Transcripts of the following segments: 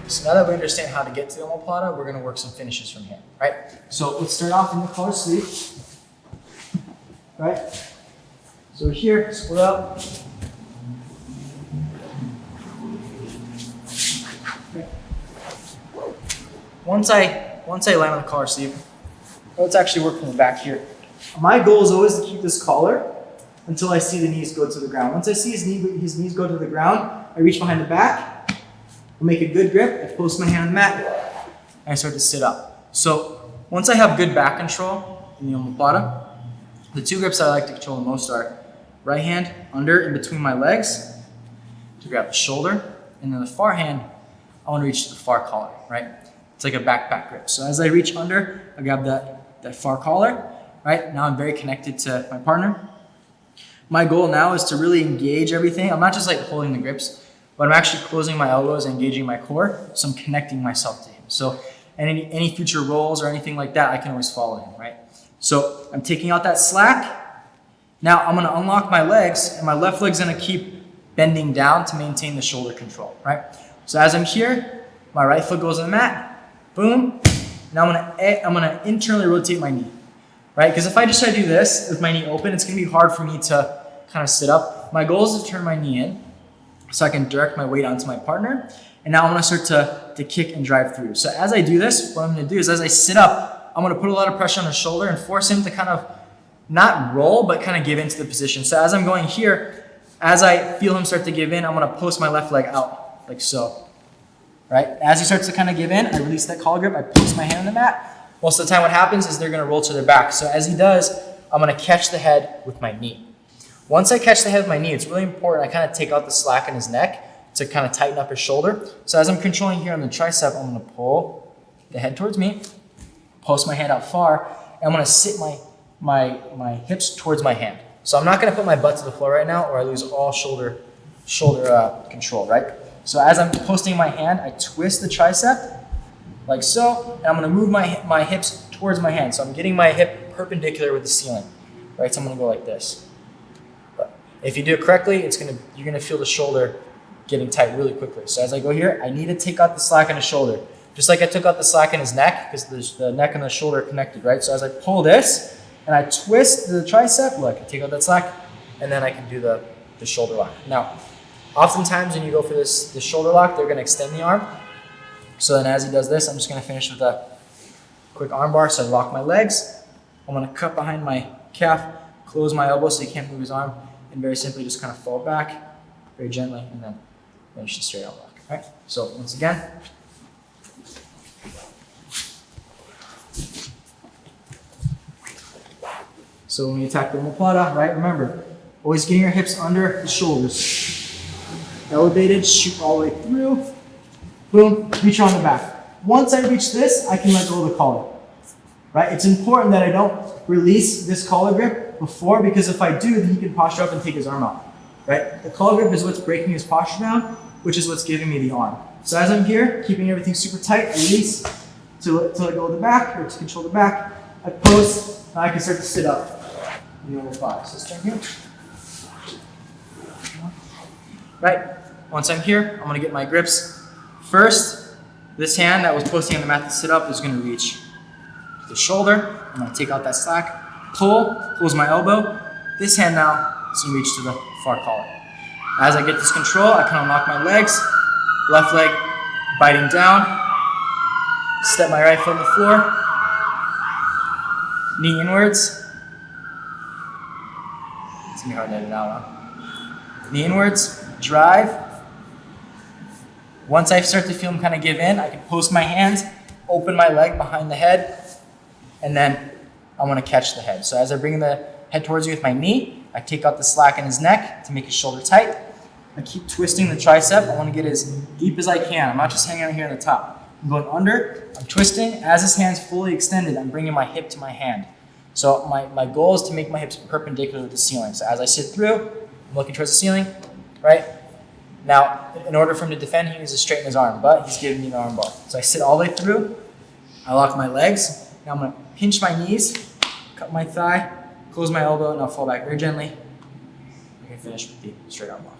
So now that we understand how to get to the omoplata, we're gonna work some finishes from here, right? So let's start off in the collar sleeve, right? So here, split up. Okay. Once I land on the collar sleeve, let's actually work from the back here. My goal is always to keep this collar until I see the knees go to the ground. Once I see his knees go to the ground, I reach behind the back, I make a good grip, I post my hand on the mat, and I start to sit up. So once I have good back control in the omoplata, the two grips I like to control the most are right hand under in between my legs to grab the shoulder, and then the far hand, I want to reach to the far collar, right? It's like a backpack grip. So as I reach under, I grab that far collar, right? Now I'm very connected to my partner. My goal now is to really engage everything. I'm not just like holding the grips, but I'm actually closing my elbows and engaging my core, so I'm connecting myself to him. So any future rolls or anything like that, I can always follow him, right? So I'm taking out that slack. Now I'm gonna unlock my legs, and my left leg's gonna keep bending down to maintain the shoulder control, right? So as I'm here, my right foot goes on the mat, boom. Now I'm gonna internally rotate my knee, right? Because if I just try to do this with my knee open, it's gonna be hard for me to kind of sit up. My goal is to turn my knee in so I can direct my weight onto my partner. And now I'm gonna start to kick and drive through. So as I do this, what I'm gonna do is as I sit up, I'm gonna put a lot of pressure on his shoulder and force him to kind of not roll, but kind of give into the position. So as I'm going here, as I feel him start to give in, I'm gonna post my left leg out, like so, right? As he starts to kind of give in, I release that collar grip, I post my hand on the mat. Most of the time what happens is they're gonna roll to their back. So as he does, I'm gonna catch the head with my knee. Once I catch the head with my knee, it's really important I kind of take out the slack in his neck to kind of tighten up his shoulder. So as I'm controlling here on the tricep, I'm gonna pull the head towards me, post my hand out far, and I'm gonna sit my hips towards my hand. So I'm not gonna put my butt to the floor right now or I lose all shoulder control, right? So as I'm posting my hand, I twist the tricep like so, and I'm gonna move my hips towards my hand. So I'm getting my hip perpendicular with the ceiling, right? So I'm gonna go like this. But if you do it correctly, you're gonna feel the shoulder getting tight really quickly. So as I go here, I need to take out the slack in his shoulder. Just like I took out the slack in his neck, because the neck and the shoulder are connected, right? So as I pull this, and I twist the tricep, look, I take out that slack, and then I can do the shoulder lock. Now, oftentimes when you go for the shoulder lock, they're gonna extend the arm. So then as he does this, I'm just gonna finish with a quick arm bar. So I lock my legs. I'm gonna cut behind my calf, close my elbow so he can't move his arm, and very simply just kind of fall back very gently, and then finish the straight out lock, right? So once again. So when you attack the omoplata, right, remember, always getting your hips under the shoulders. Elevated, shoot all the way through. Boom, reach on the back. Once I reach this, I can let go of the collar, right? It's important that I don't release this collar grip before, because if I do, then he can posture up and take his arm out, right? The collar grip is what's breaking his posture down, which is what's giving me the arm. So as I'm here, keeping everything super tight, I release to let go of the back, or to control the back. I post, now I can start to sit up. Normal 5. So let's turn here. Right. Once I'm here, I'm gonna get my grips. First, this hand that was posting on the mat to sit up is gonna reach to the shoulder. I'm gonna take out that slack, pull, close my elbow. This hand now is gonna reach to the far collar. As I get this control, I kind of unlock my legs. Left leg biting down. Step my right foot on the floor. Knee inwards. It's gonna be hard to edit out, huh? Knee inwards, drive. Once I start to feel him kind of give in, I can post my hands, open my leg behind the head, and then I want to catch the head. So as I bring the head towards you with my knee, I take out the slack in his neck to make his shoulder tight. I keep twisting the tricep. I want to get as deep as I can. I'm not just hanging out here on the top. I'm going under, I'm twisting. As his hand's fully extended, I'm bringing my hip to my hand. So my goal is to make my hips perpendicular with the ceiling. So as I sit through, I'm looking towards the ceiling, right? Now, in order for him to defend, he needs to straighten his arm, but he's giving me the arm bar. So I sit all the way through, I lock my legs. Now I'm gonna pinch my knees, cut my thigh, close my elbow, and I'll fall back very gently. I can finish with the straight arm lock.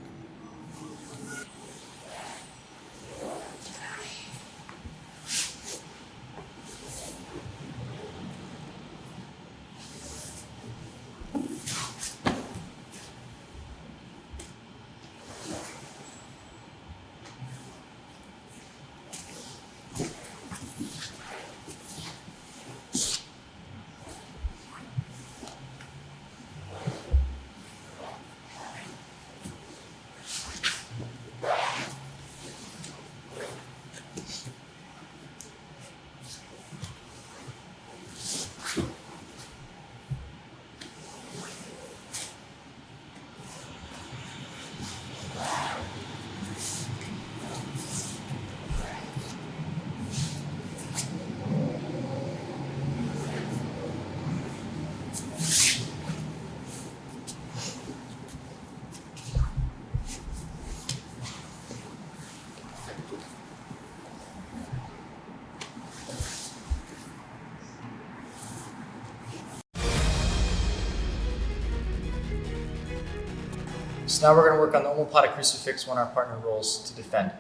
So now we're going to work on the omoplata crucifix when our partner rolls to defend.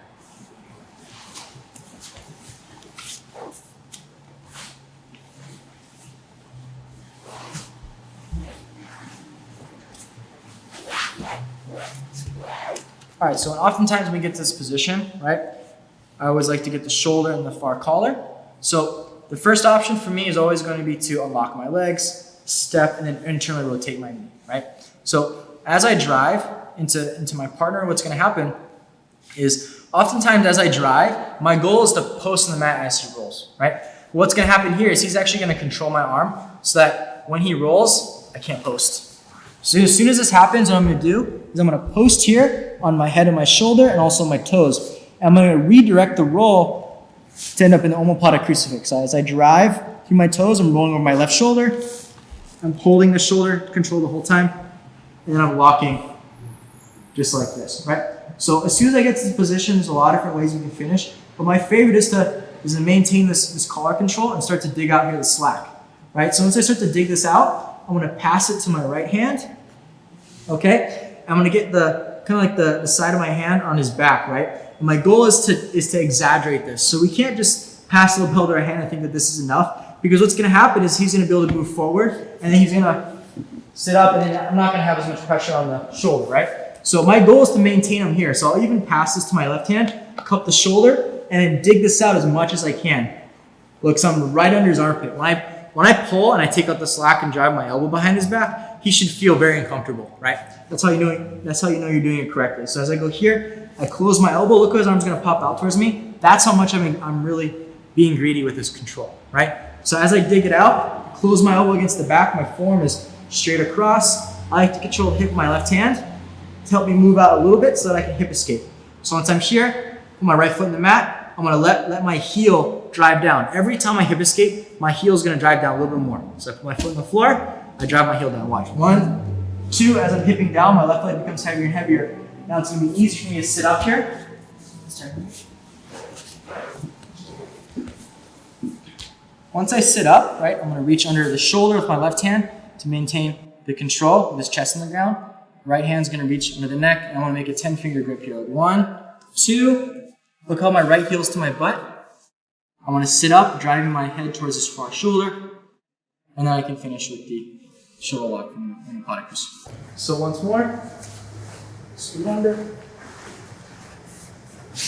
All right, so oftentimes when we get to this position, right, I always like to get the shoulder and the far collar. So the first option for me is always going to be to unlock my legs, step, and then internally rotate my knee, right? So as I drive into my partner, what's going to happen is oftentimes as I drive, my goal is to post on the mat as he rolls, right? What's going to happen here is he's actually going to control my arm so that when he rolls, I can't post. So as soon as this happens, what I'm going to do is I'm going to post here on my head and my shoulder and also my toes. And I'm going to redirect the roll to end up in the omoplata crucifix. So as I drive through my toes, I'm rolling over my left shoulder. I'm holding the shoulder control the whole time. And then I'm locking just like this, right? So as soon as I get to this position, there's a lot of different ways we can finish. But my favorite is to maintain this collar control and start to dig out here the slack, right? So once I start to dig this out, I'm going to pass it to my right hand, okay? I'm going to get kind of like the side of my hand on his back, right? And my goal is to exaggerate this. So we can't just pass the lapel to our hand and think that this is enough, because what's going to happen is he's going to be able to move forward, and then he's going to sit up, and then I'm not going to have as much pressure on the shoulder, right? So my goal is to maintain him here. So I'll even pass this to my left hand, cup the shoulder, and then dig this out as much as I can. Look, so I'm right under his armpit. When I pull and I take out the slack and drive my elbow behind his back, he should feel very uncomfortable, right? That's how you know you're doing it correctly. So as I go here, I close my elbow. Look how his arm's going to pop out towards me. That's how much I'm really being greedy with this control, right? So as I dig it out, close my elbow against the back. My forearm is straight across. I like to control the hip with my left hand to help me move out a little bit so that I can hip escape. So once I'm here, put my right foot in the mat. I'm going to let my heel drive down. Every time I hip escape, my heel is going to drive down a little bit more. So I put my foot on the floor, I drive my heel down. Watch. 1, 2, as I'm hipping down, my left leg becomes heavier and heavier. Now it's going to be easy for me to sit up here. Once I sit up, right, I'm going to reach under the shoulder with my left hand to maintain the control with his chest on the ground. Right hand's going to reach under the neck, and I want to make a 10-finger grip here. 1, 2. Look how my right heel's to my butt. I want to sit up, driving my head towards his far shoulder, and then I can finish with the shoulder lock from the omoplata crucifix. So once more, scoot under,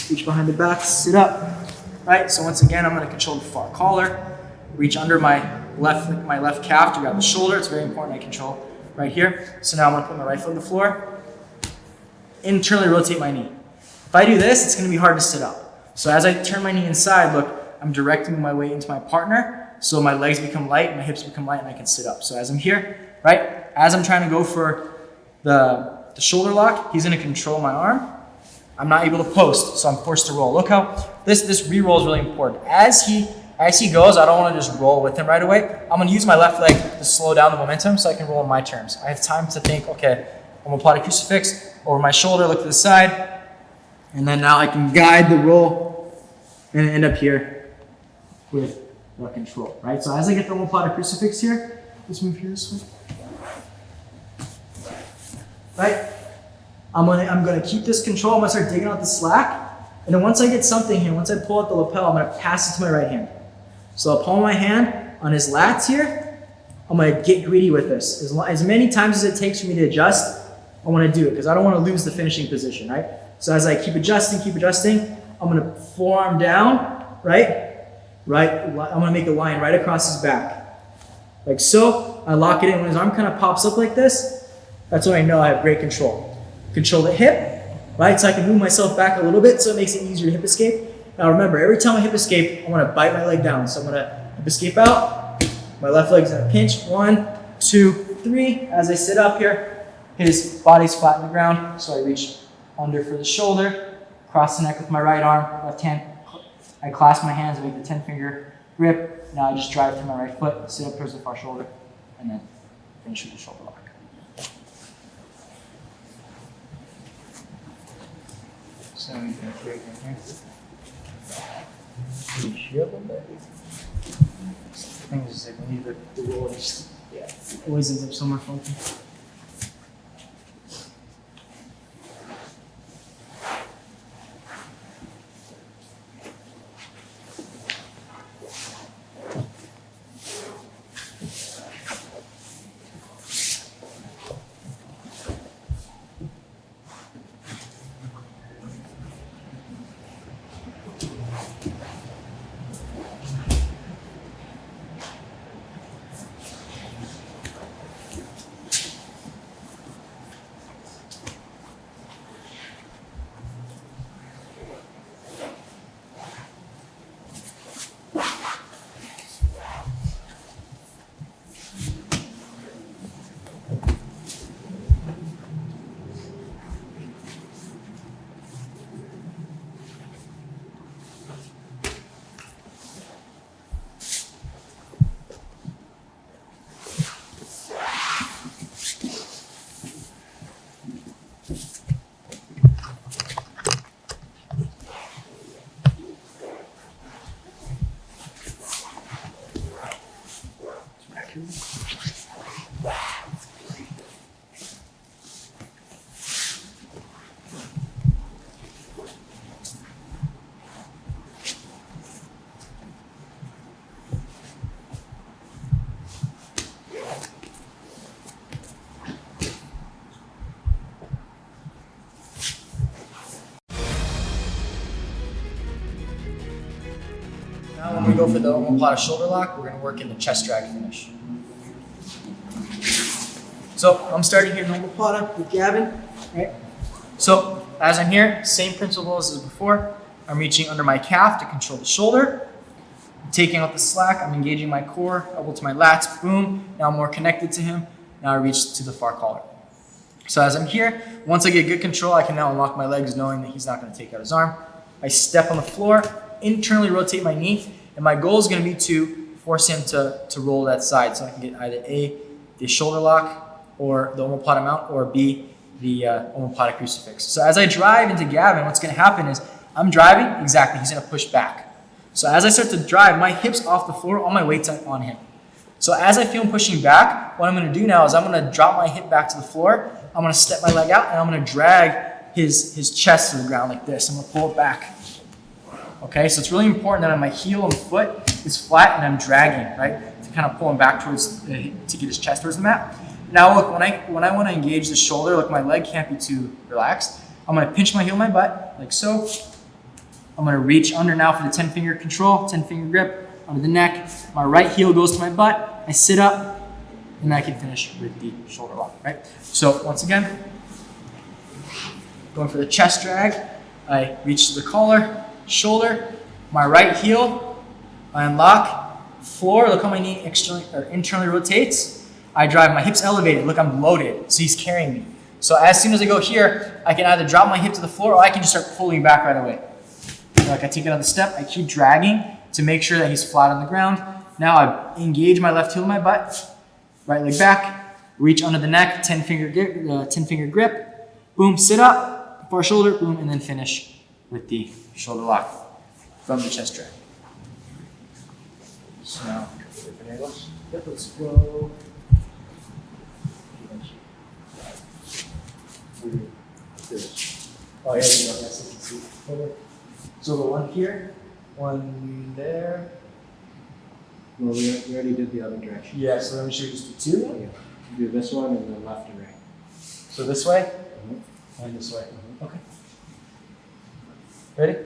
reach behind the back, sit up. Right. So once again, I'm going to control the far collar, reach under my left calf to grab the shoulder. It's very important I control right here. So now I'm going to put my right foot on the floor, internally rotate my knee. If I do this, it's going to be hard to sit up. So as I turn my knee inside, look, I'm directing my weight into my partner, so my legs become light, my hips become light, and I can sit up. So as I'm here, right, as I'm trying to go for the shoulder lock, he's going to control my arm. I'm not able to post, so I'm forced to roll. Look how this re-roll is really important. As he goes, I don't want to just roll with him right away. I'm going to use my left leg to slow down the momentum so I can roll on my terms. I have time to think, okay, I'm going to apply the crucifix over my shoulder, look to the side, and then now I can guide the roll and end up here with the control, right? So as I get the omoplata crucifix here, let's move here this way. Right? I'm gonna keep this control. I'm gonna start digging out the slack, and then once I get something here, once I pull out the lapel, I'm gonna pass it to my right hand. So I'll palm my hand on his lats here. I'm gonna get greedy with this. As many times as it takes for me to adjust, I want to do it because I don't want to lose the finishing position, right? So as I keep adjusting, I'm gonna forearm down, right? I'm gonna make a line right across his back. Like so, I lock it in. When his arm kind of pops up like this, that's when I know I have great control. Control the hip, right? So I can move myself back a little bit so it makes it easier to hip escape. Now remember, every time I hip escape, I wanna bite my leg down. So I'm gonna hip escape out, my left leg's gonna pinch, 1, 2, 3. As I sit up here, his body's flat on the ground, so I reach under for the shoulder, cross the neck with my right arm, left hand. I clasp my hands and make the 10-finger grip. Now I just drive through my right foot, sit up towards the far shoulder, and then finish with the shoulder lock. So you can break in here. Push here a little bit. Things is like we need the roll. Always ends up somewhere funky. we go for the omoplata shoulder lock, we're gonna work in the chest drag finish. So I'm starting here in omoplata with Gavin, right? So as I'm here, same principles as before. I'm reaching under my calf to control the shoulder. I'm taking out the slack, I'm engaging my core, elbow to my lats, boom. Now I'm more connected to him. Now I reach to the far collar. So as I'm here, once I get good control, I can now unlock my legs knowing that he's not gonna take out his arm. I step on the floor, internally rotate my knee, and my goal is gonna be to force him to roll that side so I can get either A, the shoulder lock, or the omoplata mount, or B, the omoplata crucifix. So as I drive into Gavin, what's gonna happen is I'm driving, exactly, he's gonna push back. So as I start to drive, my hips off the floor, all my weight's on him. So as I feel him pushing back, what I'm gonna do now is I'm gonna drop my hip back to the floor, I'm gonna step my leg out, and I'm gonna drag his chest to the ground like this. I'm gonna pull it back. Okay, so it's really important that my heel and foot is flat and I'm dragging, right? To kind of pull him back towards, to get his chest towards the mat. Now look, when I wanna engage the shoulder, look, my leg can't be too relaxed. I'm gonna pinch my heel in my butt, like so. I'm gonna reach under now for the 10-finger control, 10-finger grip, under the neck. My right heel goes to my butt, I sit up, and I can finish with the shoulder lock, right? So once again, going for the chest drag, I reach to the collar, shoulder, my right heel, I unlock, floor, look how my knee internally rotates. I drive, my hips elevated, look, I'm loaded, so he's carrying me. So as soon as I go here, I can either drop my hip to the floor or I can just start pulling back right away. Like I take another step, I keep dragging to make sure that he's flat on the ground. Now I engage my left heel in my butt, right leg back, reach under the neck, 10-finger grip, boom, sit up, far shoulder, boom, and then finish with the shoulder lock from the chest drag. So now, let's go. Oh yeah, you know, that's it. So the one here, one there. Well, we already did the other direction. Yeah, so let me show you just do two. Yeah. Do this one and then left and right. So this way and this way. Okay. Ready?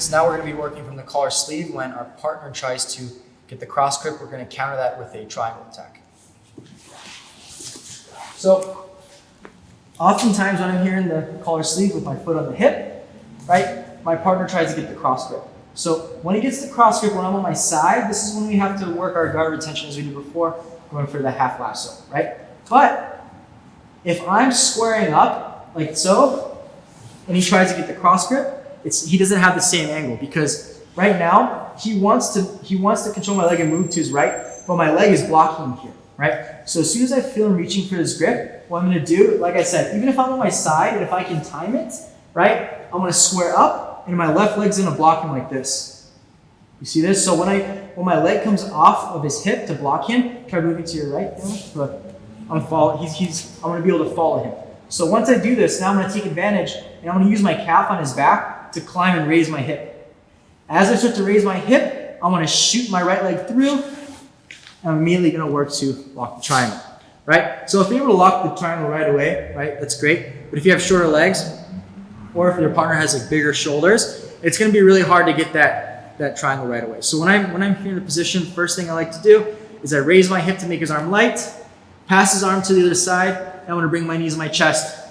So now we're going to be working from the collar sleeve. When our partner tries to get the cross grip, we're going to counter that with a triangle attack. So oftentimes when I'm here in the collar sleeve with my foot on the hip, right, my partner tries to get the cross grip. So when he gets the cross grip, when I'm on my side, this is when we have to work our guard retention as we did before, going for the half lasso, right? But if I'm squaring up like so, and he tries to get the cross grip, he doesn't have the same angle, because right now he wants to control my leg and move to his right, but my leg is blocking him here, right? So as soon as I feel him reaching for his grip, what I'm going to do, like I said, even if I'm on my side and if I can time it, right, I'm going to square up and my left leg's going to block him like this. You see this? So when my leg comes off of his hip to block him, try moving to your right. Look, I'm going to be able to follow him. So once I do this, now I'm going to take advantage and I'm going to use my calf on his back to climb and raise my hip. As I start to raise my hip, I'm going to shoot my right leg through, and I'm immediately going to work to lock the triangle, right? So if you're able to lock the triangle right away, right, that's great. But if you have shorter legs, or if your partner has like bigger shoulders, it's going to be really hard to get that triangle right away. So when I'm here in the position, the first thing I like to do is I raise my hip to make his arm light, pass his arm to the other side, and I'm going to bring my knees to my chest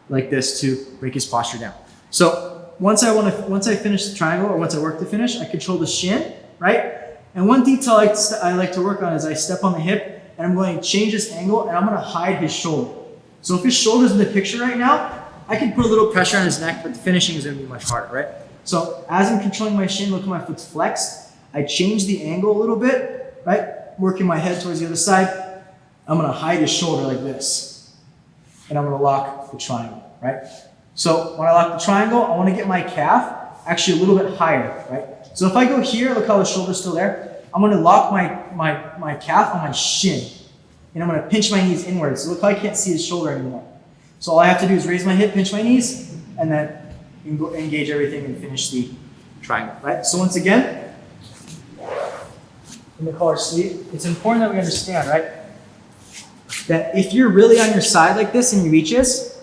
like this to break his posture down. So once I finish the triangle, or once I work to finish, I control the shin, right? And one detail I like to work on is I step on the hip and I'm going to change this angle and I'm going to hide his shoulder. So if his shoulder's in the picture right now, I can put a little pressure on his neck, but the finishing is going to be much harder, right? So as I'm controlling my shin, look at my foot's flexed. I change the angle a little bit, right? Working my head towards the other side. I'm going to hide his shoulder like this. and I'm gonna lock the triangle, right? So when I lock the triangle, I wanna get my calf actually a little bit higher, right? So if I go here, look how the shoulder's still there. I'm gonna lock my calf on my shin, and I'm gonna pinch my knees inwards. So look how I can't see his shoulder anymore. So all I have to do is raise my hip, pinch my knees, and then engage everything and finish the triangle, right? So once again, in the collar sleeve, it's important that we understand, right? That if you're really on your side like this and he reaches,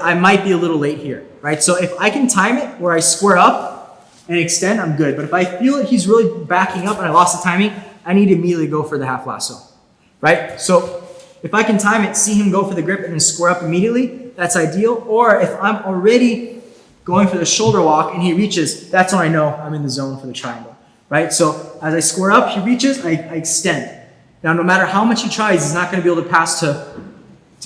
I might be a little late here, right? So if I can time it where I square up and extend, I'm good. But if I feel that he's really backing up and I lost the timing, I need to immediately go for the half lasso, right? So if I can time it, see him go for the grip and then square up immediately, that's ideal. Or if I'm already going for the shoulder walk and he reaches, that's when I know I'm in the zone for the triangle, right? So as I square up, he reaches, I extend. Now, no matter how much he tries, he's not going to be able to pass to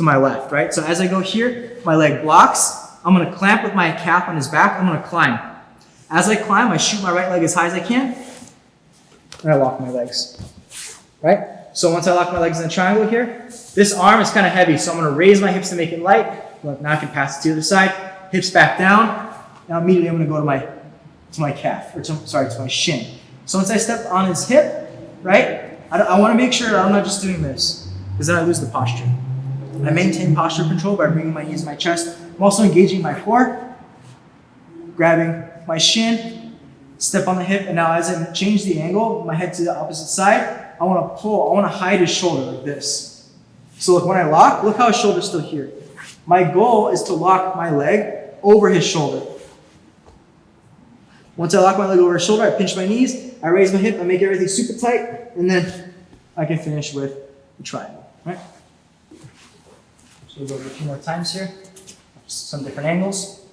my left, right? So as I go here, my leg blocks. I'm going to clamp with my calf on his back. I'm going to climb. As I climb, I shoot my right leg as high as I can, and I lock my legs, right? So once I lock my legs in the triangle here, this arm is kind of heavy, so I'm going to raise my hips to make it light. Look, now I can pass it to the other side. Hips back down. Now immediately I'm going to go to my calf, or to my shin. So once I step on his hip, right, I want to make sure that I'm not just doing this, because then I lose the posture. I maintain posture control by bringing my knees to my chest. I'm also engaging my core, grabbing my shin, step on the hip, and now as I change the angle, my head to the opposite side, I want to pull, I want to hide his shoulder like this. So look, when I lock, look how his shoulder's still here. My goal is to lock my leg over his shoulder. Once I lock my leg over his shoulder, I pinch my knees, I raise my hip, I make everything super tight, and then I can finish with the triangle, right? So we'll go over a few more times here, just some different angles.